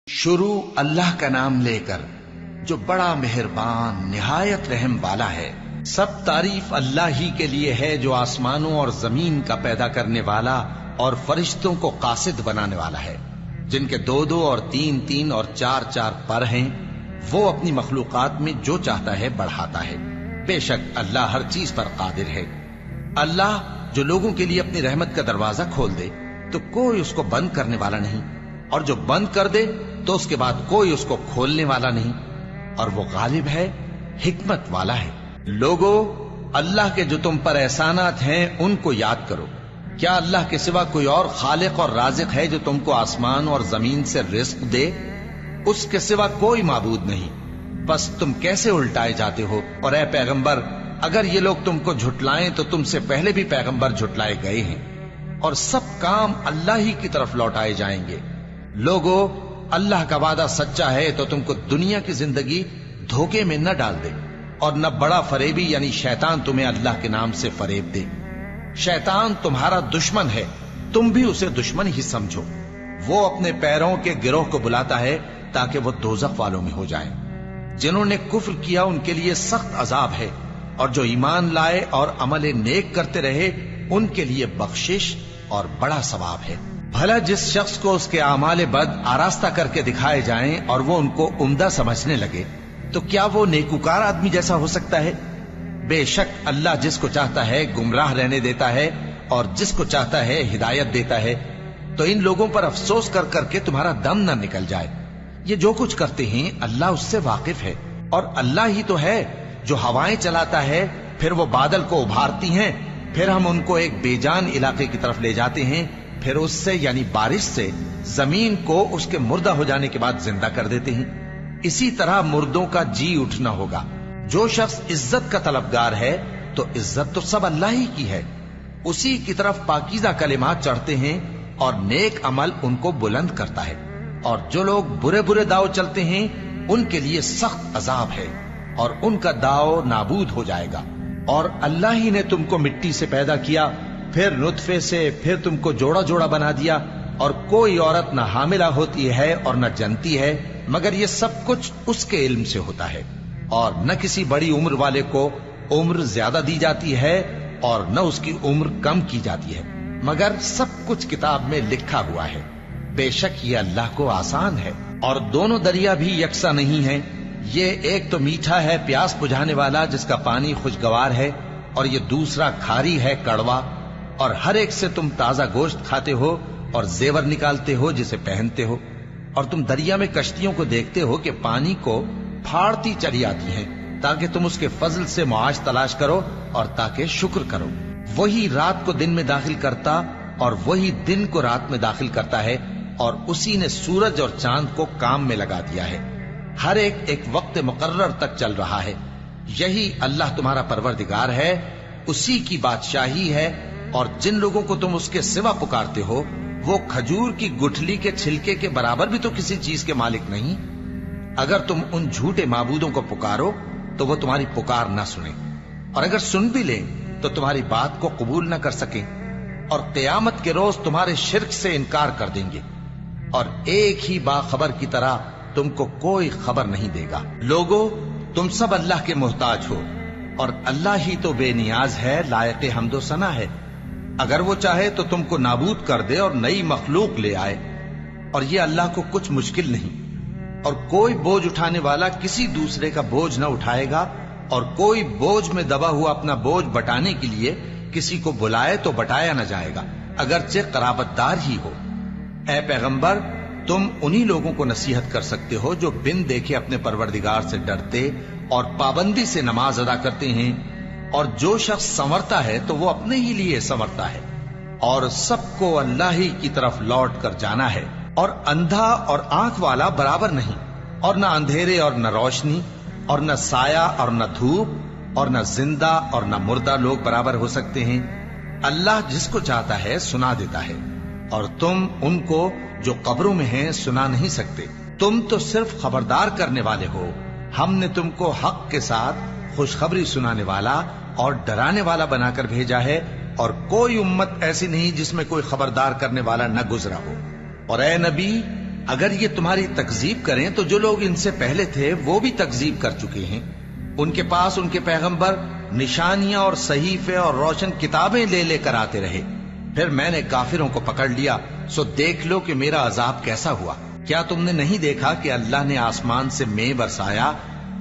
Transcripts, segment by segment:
شروع اللہ کا نام لے کر جو بڑا مہربان نہایت رحم والا ہے۔ سب تعریف اللہ ہی کے لیے ہے جو آسمانوں اور زمین کا پیدا کرنے والا اور فرشتوں کو قاصد بنانے والا ہے، جن کے 2 اور 3 اور 4 پر ہیں۔ وہ اپنی مخلوقات میں جو چاہتا ہے بڑھاتا ہے۔ بے شک اللہ ہر چیز پر قادر ہے۔ اللہ جو لوگوں کے لیے اپنی رحمت کا دروازہ کھول دے تو کوئی اس کو بند کرنے والا نہیں، اور جو بند کر دے تو اس کے بعد کوئی اس کو کھولنے والا نہیں، اور وہ غالب ہے، حکمت والا ہے۔ لوگو، اللہ کے جو تم پر احسانات ہیں ان کو یاد کرو۔ کیا اللہ کے سوا کوئی اور خالق اور رازق ہے جو تم کو آسمان اور زمین سے رزق دے؟ اس کے سوا کوئی معبود نہیں۔ بس تم کیسے الٹائے جاتے ہو؟ اور اے پیغمبر، اگر یہ لوگ تم کو جھٹلائیں تو تم سے پہلے بھی پیغمبر جھٹلائے گئے ہیں، اور سب کام اللہ ہی کی طرف لوٹائے جائیں گے۔ لوگو، اللہ کا وعدہ سچا ہے تو تم کو دنیا کی زندگی دھوکے میں نہ ڈال دے، اور نہ بڑا فریبی یعنی شیطان تمہیں اللہ کے نام سے فریب دے۔ شیطان تمہارا دشمن ہے، تم بھی اسے دشمن ہی سمجھو۔ وہ اپنے پیروں کے گروہ کو بلاتا ہے تاکہ وہ دوزخ والوں میں ہو جائیں۔ جنہوں نے کفر کیا ان کے لیے سخت عذاب ہے، اور جو ایمان لائے اور عمل نیک کرتے رہے ان کے لیے بخشش اور بڑا ثواب ہے۔ بھلا جس شخص کو اس کے اعمال بد آراستہ کر کے دکھائے جائیں اور وہ ان کو عمدہ سمجھنے لگے تو کیا وہ نیکوکار آدمی جیسا ہو سکتا ہے؟ بے شک اللہ جس کو چاہتا ہے گمراہ رہنے دیتا ہے اور جس کو چاہتا ہے ہدایت دیتا ہے۔ تو ان لوگوں پر افسوس کر کر کے تمہارا دم نہ نکل جائے۔ یہ جو کچھ کرتے ہیں اللہ اس سے واقف ہے، اور اللہ ہی تو ہے جو ہوائیں چلاتا ہے، پھر وہ بادل کو ابھارتی ہیں، پھر ہم ان کو ایک بے جان علاقے کی طرف لے جاتے ہیں، پھر اس سے یعنی بارش سے زمین کو اس کے مردہ ہو جانے کے بعد زندہ کر دیتے ہیں۔ اسی طرح مردوں کا جی اٹھنا ہوگا۔ جو شخص عزت کا طلبگار ہے تو عزت تو سب اللہ ہی کی ہے، اسی کی طرف پاکیزہ کلمات چڑھتے ہیں اور نیک عمل ان کو بلند کرتا ہے۔ اور جو لوگ برے برے داؤ چلتے ہیں ان کے لیے سخت عذاب ہے، اور ان کا داؤ نابود ہو جائے گا۔ اور اللہ ہی نے تم کو مٹی سے پیدا کیا، پھر نطفے سے، پھر تم کو جوڑا جوڑا بنا دیا، اور کوئی عورت نہ حاملہ ہوتی ہے اور نہ جنتی ہے، مگر یہ سب کچھ اس کے علم سے ہوتا ہے۔ اور نہ کسی بڑی عمر والے کو عمر زیادہ دی جاتی ہے اور نہ اس کی عمر کم کی جاتی ہے، مگر سب کچھ کتاب میں لکھا ہوا ہے۔ بے شک یہ اللہ کو آسان ہے۔ اور دونوں دریا بھی یکساں نہیں ہیں، یہ ایک تو میٹھا ہے پیاس بجھانے والا جس کا پانی خوشگوار ہے، اور یہ دوسرا کھاری ہے کڑوا۔ اور ہر ایک سے تم تازہ گوشت کھاتے ہو اور زیور نکالتے ہو جسے پہنتے ہو۔ اور تم دریا میں کشتیوں کو دیکھتے ہو کہ پانی کو پھاڑتی چلی آتی ہیں، تاکہ تم اس کے فضل سے معاش تلاش کرو اور تاکہ شکر کرو۔ وہی رات کو دن میں داخل کرتا اور وہی دن کو رات میں داخل کرتا ہے، اور اسی نے سورج اور چاند کو کام میں لگا دیا ہے۔ ہر ایک ایک وقت مقرر تک چل رہا ہے۔ یہی اللہ تمہارا پروردگار ہے، اسی کی بادشاہی ہے۔ اور جن لوگوں کو تم اس کے سوا پکارتے ہو وہ کھجور کی گٹھلی کے چھلکے کے برابر بھی تو کسی چیز کے مالک نہیں۔ اگر تم ان جھوٹے معبودوں کو پکارو تو وہ تمہاری پکار نہ سنیں، اور اگر سن بھی لیں تو تمہاری بات کو قبول نہ کر سکیں، اور قیامت کے روز تمہارے شرک سے انکار کر دیں گے، اور ایک ہی باخبر کی طرح تم کو کوئی خبر نہیں دے گا۔ لوگو، تم سب اللہ کے محتاج ہو، اور اللہ ہی تو بے نیاز ہے، لائق حمد و ثنا ہے۔ اگر وہ چاہے تو تم کو نابود کر دے اور نئی مخلوق لے آئے، اور یہ اللہ کو کچھ مشکل نہیں۔ اور کوئی بوجھ اٹھانے والا کسی دوسرے کا بوجھ نہ اٹھائے گا، اور کوئی بوجھ میں دبا ہوا اپنا بوجھ بٹانے کے لیے کسی کو بلائے تو بٹایا نہ جائے گا، اگرچہ قرابت دار ہی ہو۔ اے پیغمبر، تم انہی لوگوں کو نصیحت کر سکتے ہو جو بن دیکھے اپنے پروردگار سے ڈرتے اور پابندی سے نماز ادا کرتے ہیں۔ اور جو شخص سنورتا ہے تو وہ اپنے ہی لیے سنورتا ہے، اور سب کو اللہ ہی کی طرف لوٹ کر جانا ہے۔ اور اندھا اور آنکھ والا برابر نہیں، اور نہ اندھیرے اور نہ روشنی، اور نہ سایہ اور نہ دھوپ، اور نہ زندہ اور نہ مردہ لوگ برابر ہو سکتے ہیں۔ اللہ جس کو چاہتا ہے سنا دیتا ہے، اور تم ان کو جو قبروں میں ہیں سنا نہیں سکتے۔ تم تو صرف خبردار کرنے والے ہو، ہم نے تم کو حق کے ساتھ خوشخبری سنانے والا اور ڈرانے والا بنا کر بھیجا ہے، اور کوئی امت ایسی نہیں جس میں کوئی خبردار کرنے والا نہ گزرا ہو۔ اور اے نبی، اگر یہ تمہاری تکذیب کریں تو جو لوگ ان سے پہلے تھے وہ بھی تکذیب کر چکے ہیں. ان کے پاس ان کے پیغمبر نشانیاں اور صحیفے اور روشن کتابیں لے لے کر آتے رہے. پھر میں نے کافروں کو پکڑ لیا، سو دیکھ لو کہ میرا عذاب کیسا ہوا. کیا تم نے نہیں دیکھا کہ اللہ نے آسمان سے مے برسایا،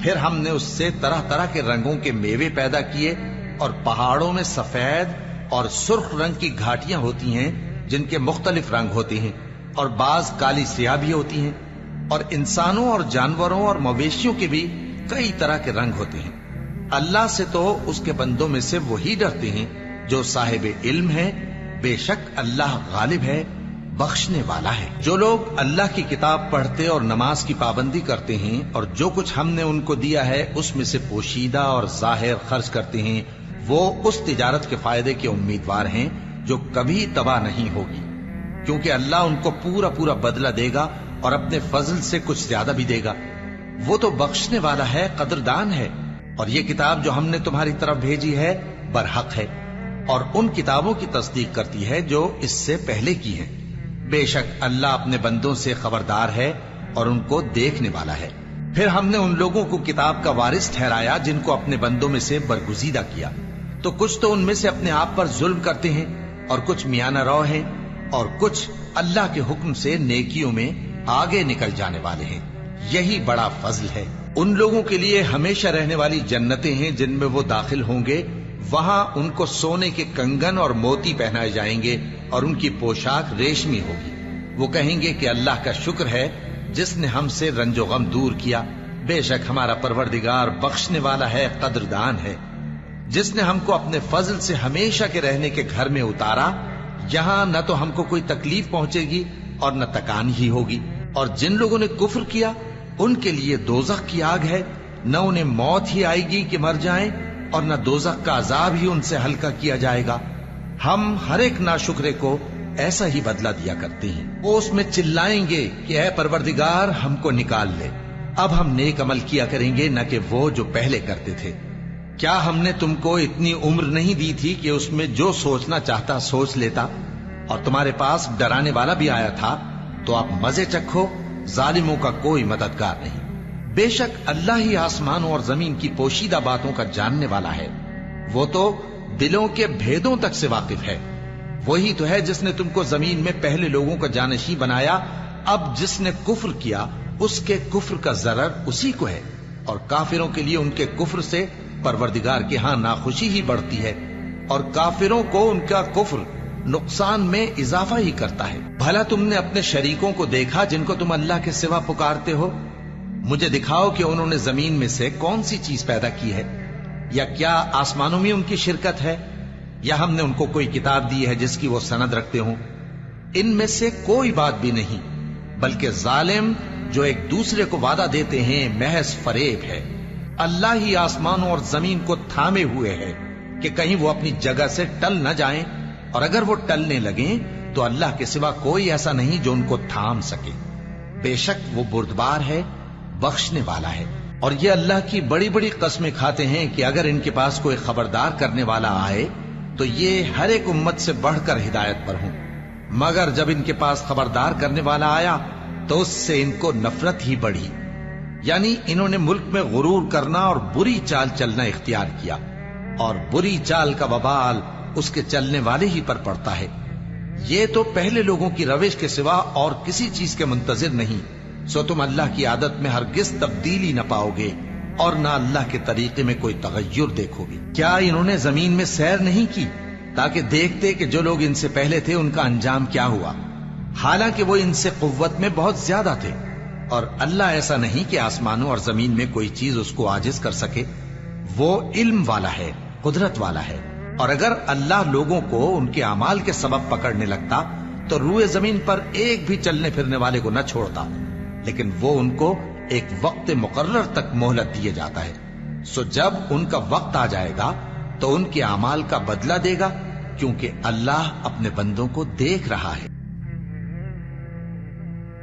پھر ہم نے اس سے طرح طرح کے رنگوں کے میوے پیدا کیے، اور پہاڑوں میں سفید اور سرخ رنگ کی گھاٹیاں ہوتی ہیں جن کے مختلف رنگ ہوتے ہیں، اور بعض کالی سیاہ بھی ہوتی ہیں، اور انسانوں اور جانوروں اور مویشیوں کے بھی کئی طرح کے رنگ ہوتے ہیں. اللہ سے تو اس کے بندوں میں سے وہی ڈرتے ہیں جو صاحب علم ہے. بے شک اللہ غالب ہے، بخشنے والا ہے. جو لوگ اللہ کی کتاب پڑھتے اور نماز کی پابندی کرتے ہیں اور جو کچھ ہم نے ان کو دیا ہے اس میں سے پوشیدہ اور ظاہر خرچ کرتے ہیں، وہ اس تجارت کے فائدے کے امیدوار ہیں جو کبھی تباہ نہیں ہوگی، کیونکہ اللہ ان کو پورا پورا بدلہ دے گا اور اپنے فضل سے کچھ زیادہ بھی دے گا. وہ تو بخشنے والا ہے، قدردان ہے. اور یہ کتاب جو ہم نے تمہاری طرف بھیجی ہے برحق ہے، اور ان کتابوں کی تصدیق کرتی ہے جو اس سے پہلے کی ہیں. بے شک اللہ اپنے بندوں سے خبردار ہے اور ان کو دیکھنے والا ہے. پھر ہم نے ان لوگوں کو کتاب کا وارث ٹھہرایا جن کو اپنے بندوں میں سے برگزیدہ کیا. تو کچھ تو ان میں سے اپنے آپ پر ظلم کرتے ہیں اور کچھ میانہ رو ہیں، اور کچھ اللہ کے حکم سے نیکیوں میں آگے نکل جانے والے ہیں. یہی بڑا فضل ہے. ان لوگوں کے لیے ہمیشہ رہنے والی جنتیں ہیں جن میں وہ داخل ہوں گے. وہاں ان کو سونے کے کنگن اور موتی پہنائے جائیں گے اور ان کی پوشاک ریشمی ہوگی. وہ کہیں گے کہ اللہ کا شکر ہے جس نے ہم سے رنج و غم دور کیا. بے شک ہمارا پروردگار بخشنے والا ہے، قدردان ہے. جس نے ہم کو اپنے فضل سے ہمیشہ کے رہنے کے گھر میں اتارا، یہاں نہ تو ہم کو کوئی تکلیف پہنچے گی اور نہ تکان ہی ہوگی. اور جن لوگوں نے کفر کیا ان کے لیے دوزخ کی آگ ہے، نہ انہیں موت ہی آئے گی کہ مر جائیں اور نہ دوزخ کا عذاب ہی ان سے ہلکا کیا جائے گا. ہم ہر ایک ناشکرے کو ایسا ہی بدلہ دیا کرتے ہیں. وہ اس میں چلائیں گے کہ اے پروردگار ہم کو نکال لے، اب ہم نیک عمل کیا کریں گے نہ کہ وہ جو پہلے کرتے تھے. کیا ہم نے تم کو اتنی عمر نہیں دی تھی کہ اس میں جو سوچنا چاہتا سوچ لیتا؟ اور تمہارے پاس ڈرانے والا بھی آیا تھا تو آپ مزے چکھو، ظالموں کا کوئی مددگار نہیں. بے شک اللہ ہی آسمانوں اور زمین کی پوشیدہ باتوں کا جاننے والا ہے. وہ تو دلوں کے بھیدوں تک سے واقف ہے. وہی تو ہے جس نے تم کو زمین میں پہلے لوگوں کا جانشین بنایا. اب جس نے کفر کیا اس کے کفر کا ضرر اسی کو ہے، اور کافروں کے لیے ان کے کفر سے پروردگار کے ہاں ناخوشی ہی بڑھتی ہے، اور کافروں کو ان کا کفر نقصان میں اضافہ ہی کرتا ہے. بھلا تم نے اپنے شریکوں کو دیکھا جن کو تم اللہ کے سوا پکارتے ہو؟ مجھے دکھاؤ کہ انہوں نے زمین میں سے کون سی چیز پیدا کی ہے، یا کیا آسمانوں میں ان کی شرکت ہے، یا ہم نے ان کو کوئی کتاب دی ہے جس کی وہ سند رکھتے ہوں؟ ان میں سے کوئی بات بھی نہیں، بلکہ ظالم جو ایک دوسرے کو وعدہ دیتے ہیں محض فریب ہے. اللہ ہی آسمانوں اور زمین کو تھامے ہوئے ہے کہ کہیں وہ اپنی جگہ سے ٹل نہ جائیں، اور اگر وہ ٹلنے لگیں تو اللہ کے سوا کوئی ایسا نہیں جو ان کو تھام سکے. بے شک وہ بردبار ہے، بخشنے والا ہے. اور یہ اللہ کی بڑی بڑی قسمیں کھاتے ہیں کہ اگر ان کے پاس کوئی خبردار کرنے والا آئے تو یہ ہر ایک امت سے بڑھ کر ہدایت پر ہوں، مگر جب ان کے پاس خبردار کرنے والا آیا تو اس سے ان کو نفرت ہی بڑھی. یعنی انہوں نے ملک میں غرور کرنا اور بری چال چلنا اختیار کیا، اور بری چال کا وبال اس کے چلنے والے ہی پر پڑتا ہے. یہ تو پہلے لوگوں کی روش کے سوا اور کسی چیز کے منتظر نہیں، سو تم اللہ کی عادت میں ہرگز تبدیلی نہ پاؤ گے اور نہ اللہ کے طریقے میں کوئی تغیر دیکھو گے. کیا انہوں نے زمین میں سیر نہیں کی تاکہ دیکھتے کہ جو لوگ ان سے پہلے تھے ان کا انجام کیا ہوا، حالانکہ وہ ان سے قوت میں بہت زیادہ تھے. اور اللہ ایسا نہیں کہ آسمانوں اور زمین میں کوئی چیز اس کو عاجز کر سکے. وہ علم والا ہے، قدرت والا ہے. اور اگر اللہ لوگوں کو ان کے اعمال کے سبب پکڑنے لگتا تو روئے زمین پر ایک بھی چلنے پھرنے والے کو نہ چھوڑتا، لیکن وہ ان کو ایک وقت مقرر تک مہلت دیے جاتا ہے. سو جب ان کا وقت آ جائے گا تو ان کے اعمال کا بدلہ دے گا، کیونکہ اللہ اپنے بندوں کو دیکھ رہا ہے.